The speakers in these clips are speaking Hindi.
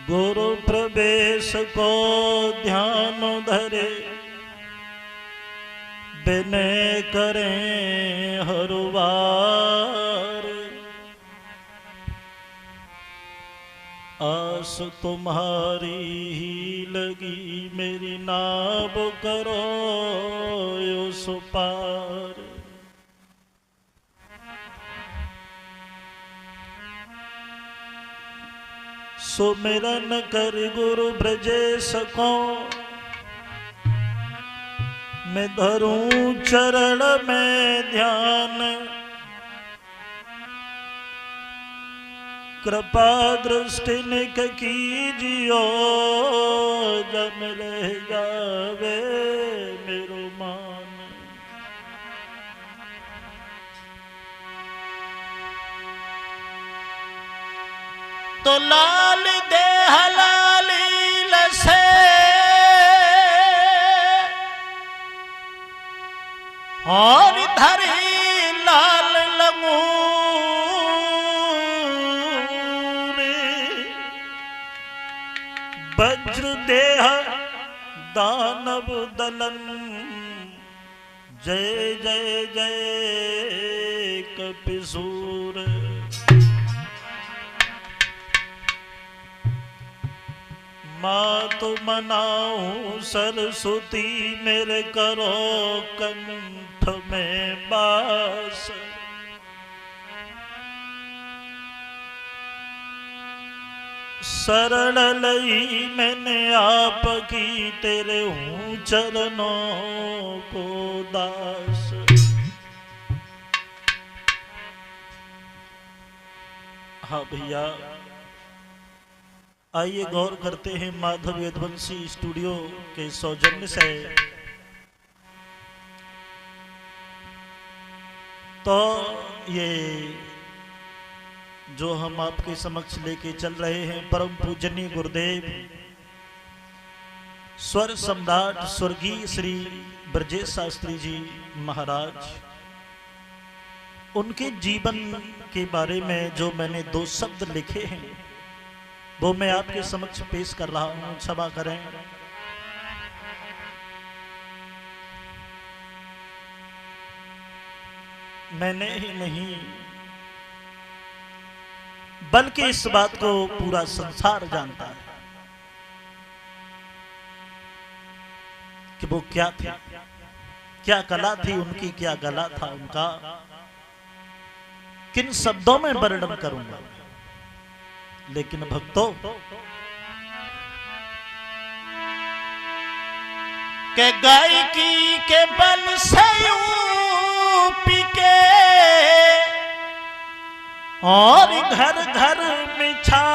गुरु प्रवेश को ध्यान धरे, बिनय करें हर बार। आस तुम्हारी ही लगी, मेरी नाव करो उस पार। सुमिरन कर गुरु ब्रजेश को, मैं धरूं चरण में ध्यान। कृपा दृष्टि निक कीजियो, जम रह जावे मेरो मान। तो लाल दे हलाली लसे, और धरी लाल लंगूरे। वज्र देह दानव दलन, जय जय जय कपिसूर। मातु मनाऊं सरस्वती, मेरे करो कंठ में बास। शरण लई मैंने आपकी, तेरे हूँ चरणों को दास। हाँ भैया, आइए गौर करते हैं माधव यदुवंशी स्टूडियो के सौजन्य से। तो ये जो हम आपके समक्ष लेके चल रहे हैं, परम पूजनीय गुरुदेव स्वर सम्राट स्वर्गीय श्री ब्रजेश शास्त्री जी महाराज, उनके जीवन के बारे में जो मैंने 2 शब्द लिखे हैं, वो मैं आपके समक्ष पेश कर रहा हूं। क्षमा करें। मैंने ही नहीं, बल्कि इस बात को पूरा संसार जानता है कि वो क्या थे, क्या कला थी उनकी, क्या गला था उनका। किन शब्दों में वर्णन करूंगा, लेकिन भक्तों के गायकी के बल से यूपी के, और घर घर में छा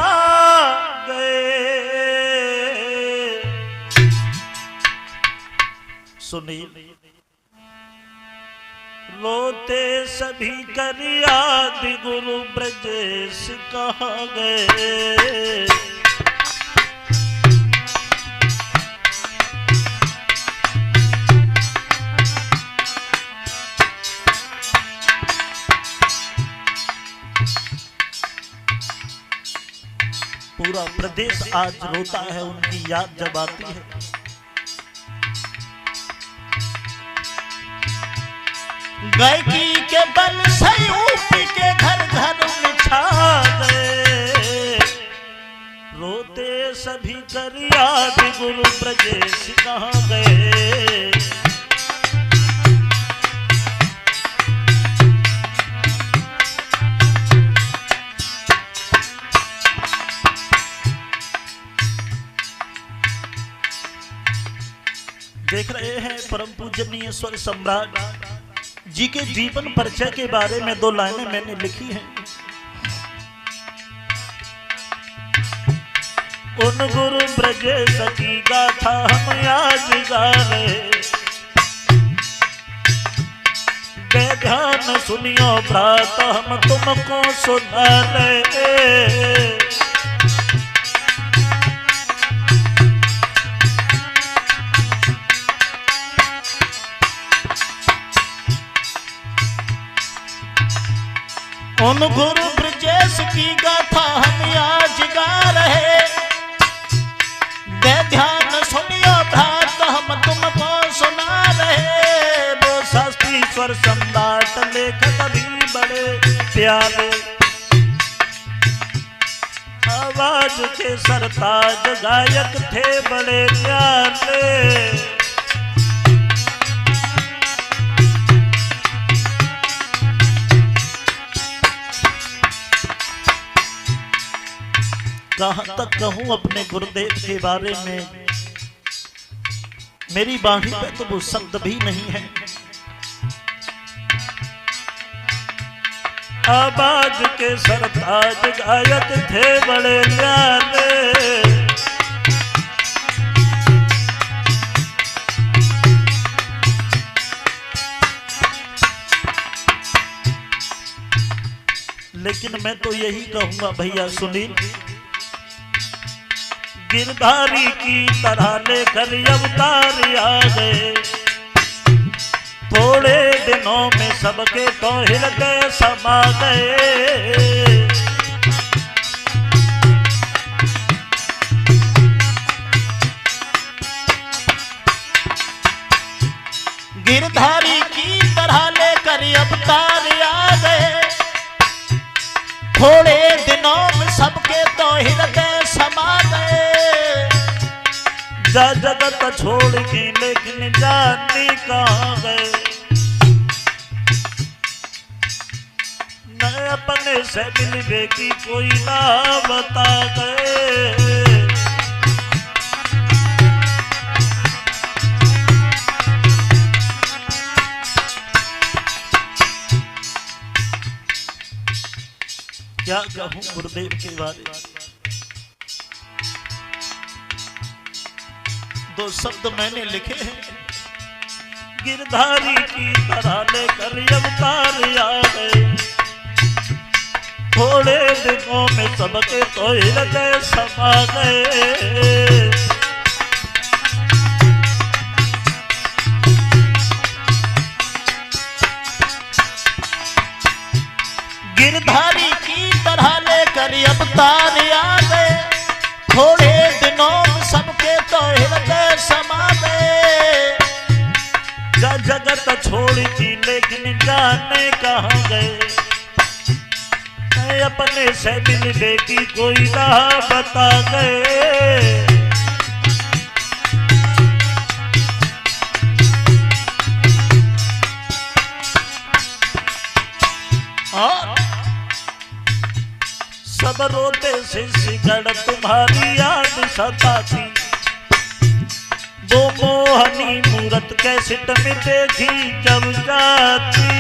गए। सुनील रोते सभी कर याद, गुरु ब्रजेश कहाँ गए। पूरा प्रदेश आज रोता है, उनकी याद जब आती है। गायकी के बल से यूपी के घर घर में छा गए। रोते सभी कर याद, गुरु ब्रजेश कहाँ गए। देख रहे हैं परम पूजनीय स्वर सम्राट जी के जीवन परिचय के बारे में 2 लाइनें मैंने लिखी हैं। उन गुरु ब्रजेश की गाथा हम आज गा रहे, बेध्यान सुनियो भ्रात हम तुमको सुना रहे। उन गुरु ब्रजेश की गाथा हम आज गा रहे, स्वर सम्राट लेखक भी बड़े प्यारे, आवाज के सरताज गायक थे बड़े प्यारे। कहां तक कहूं अपने गुरुदेव के बारे में, मेरी बाणी पे तो वो शब्द भी नहीं है। आवाज के सरताज गायक थे बड़े प्यारे, लेकिन मैं तो यही कहूंगा भैया सुनील, गिरधारी की तरह लेकर अवतार आ गए, थोड़े दिनों में सबके तो हृदय समा गए। गिरधारी की तरह लेकर अवतार आ गए, थोड़े दिनों में सबके तो हृदय समा गए। जा जगत छोड़ के लेकिन जाने कहाँ गए, न अपने से मिलने की कोई ना बता गए। क्या कहूं गुरुदेव के बारे में, दो शब्द मैंने लिखे हैं। गिरधारी की तरह लेकर अवतार आ गए, थोड़े दिनों में सबके तो हृदय समा गए। गिरधारी की तरह लेकर अवतार आ गए, थोड़े दिनों में सबके तो हृदय समा गए। जगत छोड़ी थी लेकिन जाने कहाँ गए, मैं अपने से मिलने की कोई राह बता गए। सब रोते शिष्यगण तुम्हारी याद सताती, वो मोहनी मूरत कैसेट में देखी जब जाती।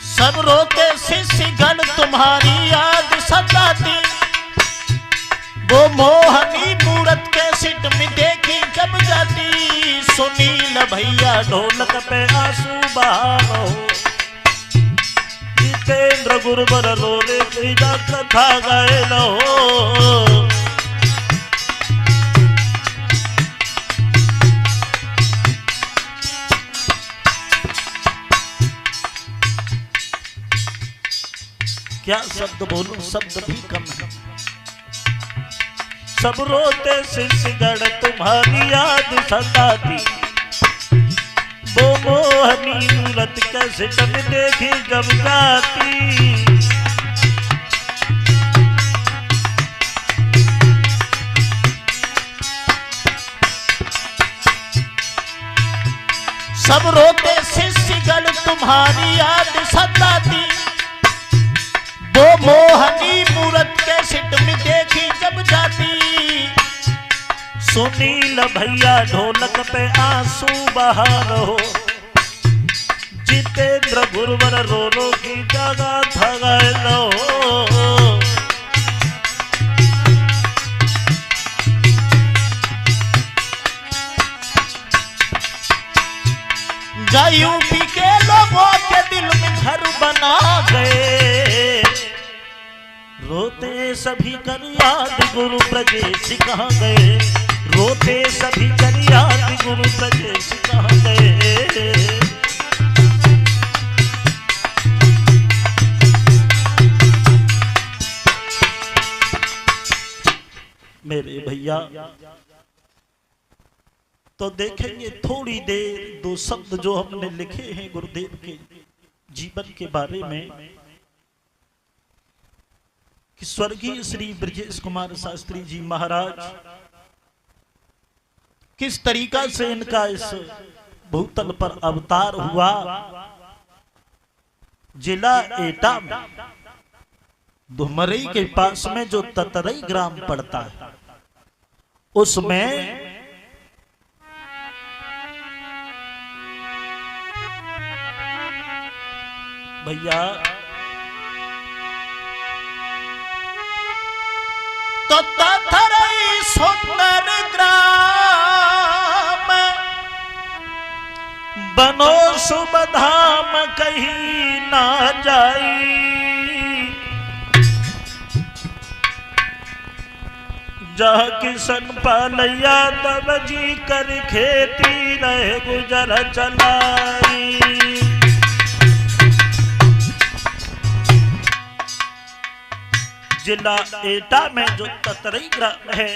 सब रोते शिष्यगण तुम्हारी याद सताती, वो मोहनी मूरत कैसेट में देखी जब जाती। सुनील भैया ढोलक पे आंसू बहाओ, जितेंद्र गुरुवर रो रे तेरा कथा गाए लो। क्या शब्द बोलूं, शब्द भी कम है। सब रोते शिष्यगण तुम्हारी याद सताती, वो मोहनी मूरत कैसेट में देखी जब जाती। सब रोते शिष्यगण तुम्हारी याद सताती, वो मोहनी मूरत कैसेट में देखी जब जाती। सुनील भैया ढोलक पे आंसू बहा रहो, जितेंद्र गुरुवर रो रो की जगह थगाए लो। यूपी के लोगों के दिल में घर बना गए, रोते सभी कर याद गुरु ब्रजेश कहाँ गए, रोते सभी कर याद गुरु ब्रजेश कहाँ गए। मेरे भैया तो देखेंगे थोड़ी देर दो शब्द जो हमने लिखे हैं गुरुदेव के जीवन के बारे में कि स्वर्गीय श्री ब्रजेश कुमार शास्त्री जी महाराज किस तरीका से इनका इस भूतल पर अवतार हुआ। जिला एटा में धुमरई के पास में जो ततरई ग्राम पड़ता है उसमें भैया तो ततरई सुंदर ग्राम बनो शुभ धाम कहीं ना जाई। जहाँ किसन पालैया तब जी कर खेती रहे गुजर चलाई। जिला एटा में जो ततरई ग्राम है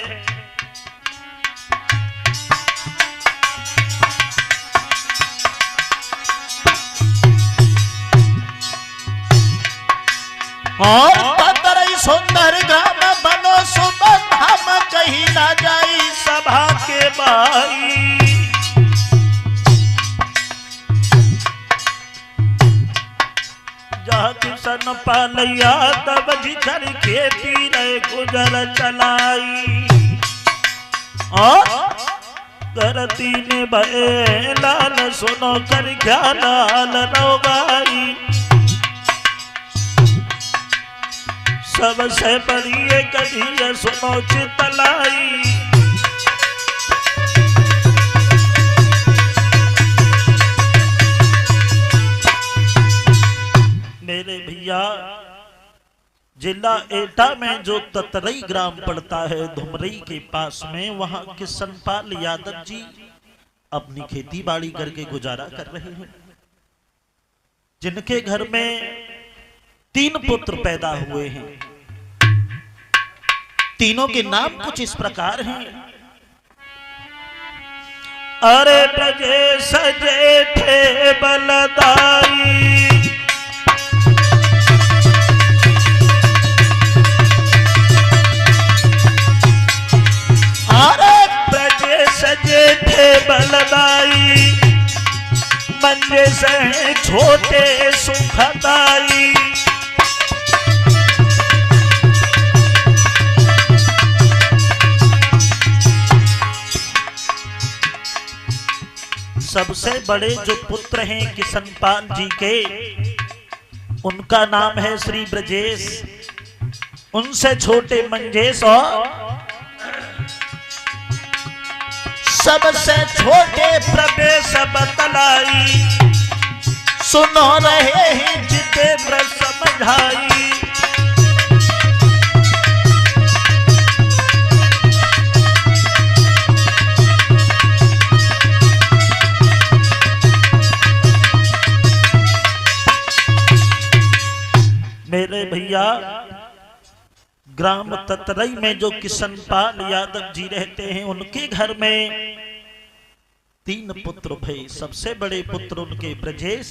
और ततरई सुंदर ग्राम बनो सुबह हम कहीं ना जाई सभा के बाई। जहाँ किसन पालैया तब जिकर खेती रहे गुजर चलाई। और करती ने भय लाल सुनो कर क्या लाल रोगाई। सबसे बड़ी कभी सुनो चितलाई। मेरे भैया जिला एटा में जो ततरई ग्राम पड़ता है धुमरई के पास में वहां किशनपाल यादव जी अपनी खेती बाड़ी करके गुजारा कर रहे हैं। जिनके घर में 3 पुत्र पैदा हुए हैं। तीनों के नाम कुछ इस प्रकार हैं। अरे ब्रजेश जेठे बलदाई। जेठे बलदाई मंजे से छोटे सुखदाई। सबसे बड़े जो पुत्र हैं किशनपाल जी के उनका नाम है श्री ब्रजेश। उनसे छोटे मंजेश और सबसे छोटे प्रवेश बतलाई। सुनो रहे हैं जितेंद्र समझाई। मेरे भैया ग्राम ततरई में जो किशनपाल यादव जी रहते हैं उनके घर में 3 पुत्र भई। सबसे बड़े पुत्र उनके ब्रजेश